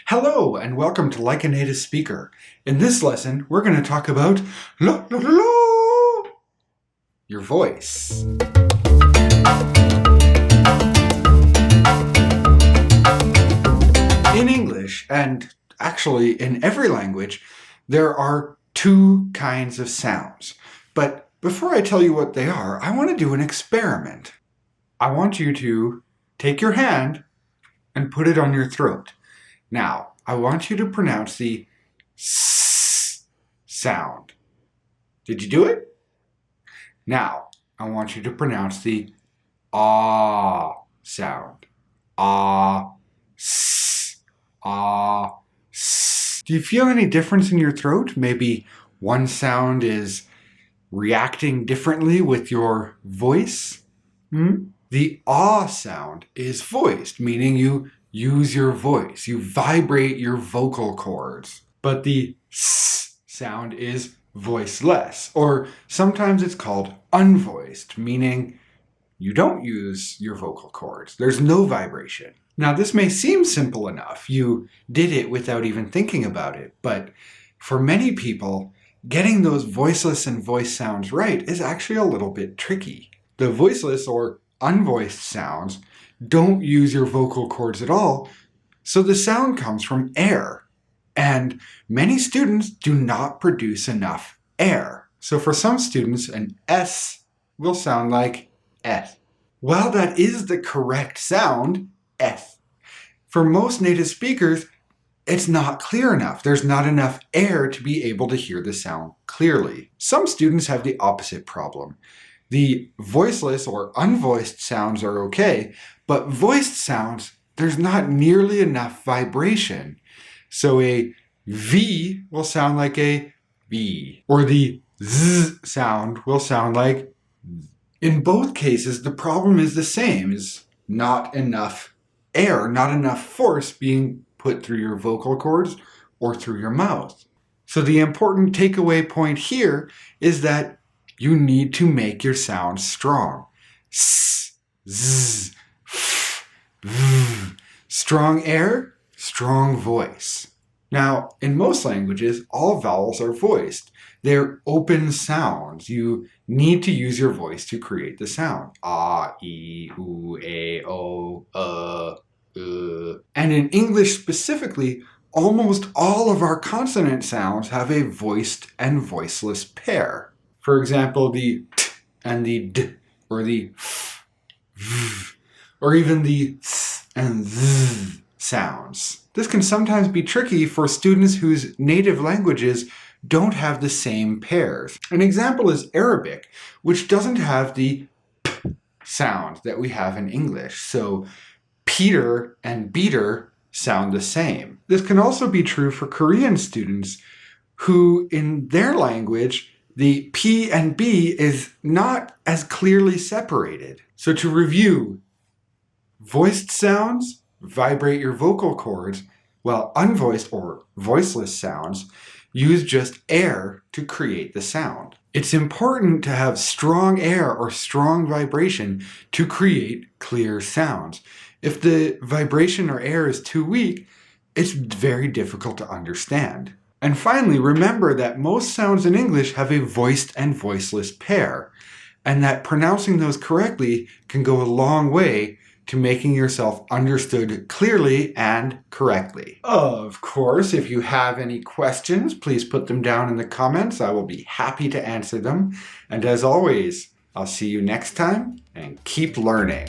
Hello and welcome to Like a Native Speaker. In this lesson, we're going to talk about your voice. In English, and actually in every language, there are two kinds of sounds. But before I tell you what they are, I want to do an experiment. I want you to take your hand and put it on your throat. Now, I want you to pronounce the S sound. Did you do it? Now, I want you to pronounce the Ah sound. Ah, S, Ah, S. Do you feel any difference in your throat? Maybe one sound is reacting differently with your voice? The ah sound is voiced, meaning you use your voice. You vibrate your vocal cords. But the s sound is voiceless, or sometimes it's called unvoiced, meaning you don't use your vocal cords. There's no vibration. Now, this may seem simple enough. You did it without even thinking about it. But for many people, getting those voiceless and voiced sounds right is actually a little bit tricky. The voiceless or unvoiced sounds don't use your vocal cords at all, so the sound comes from air. And many students do not produce enough air. So for some students, an S will sound like S. While that is the correct sound, S, for most native speakers, it's not clear enough. There's not enough air to be able to hear the sound clearly. Some students have the opposite problem. The voiceless or unvoiced sounds are okay, but voiced sounds, there's not nearly enough vibration. So a V will sound like a V, or the Z sound will sound like Z. In both cases, the problem is the same, is not enough air, not enough force being put through your vocal cords or through your mouth. So the important takeaway point here is that you need to make your sound strong. S, Z, F, V. Strong air, strong voice. Now, in most languages, all vowels are voiced. They're open sounds. You need to use your voice to create the sound. Ah, E, U, A, O, And in English specifically, almost all of our consonant sounds have a voiced and voiceless pair. For example, the t and the d, or the f, v, or even the th and th sounds. This can sometimes be tricky for students whose native languages don't have the same pairs. An example is Arabic, which doesn't have the p sound that we have in English. So Peter and beater sound the same. This can also be true for Korean students who, in their language, the P and B is not as clearly separated. So to review, voiced sounds vibrate your vocal cords, while unvoiced or voiceless sounds use just air to create the sound. It's important to have strong air or strong vibration to create clear sounds. If the vibration or air is too weak, it's very difficult to understand. And finally, remember that most sounds in English have a voiced and voiceless pair, and that pronouncing those correctly can go a long way to making yourself understood clearly and correctly. Of course, if you have any questions, please put them down in the comments. I will be happy to answer them. And as always, I'll see you next time, and keep learning.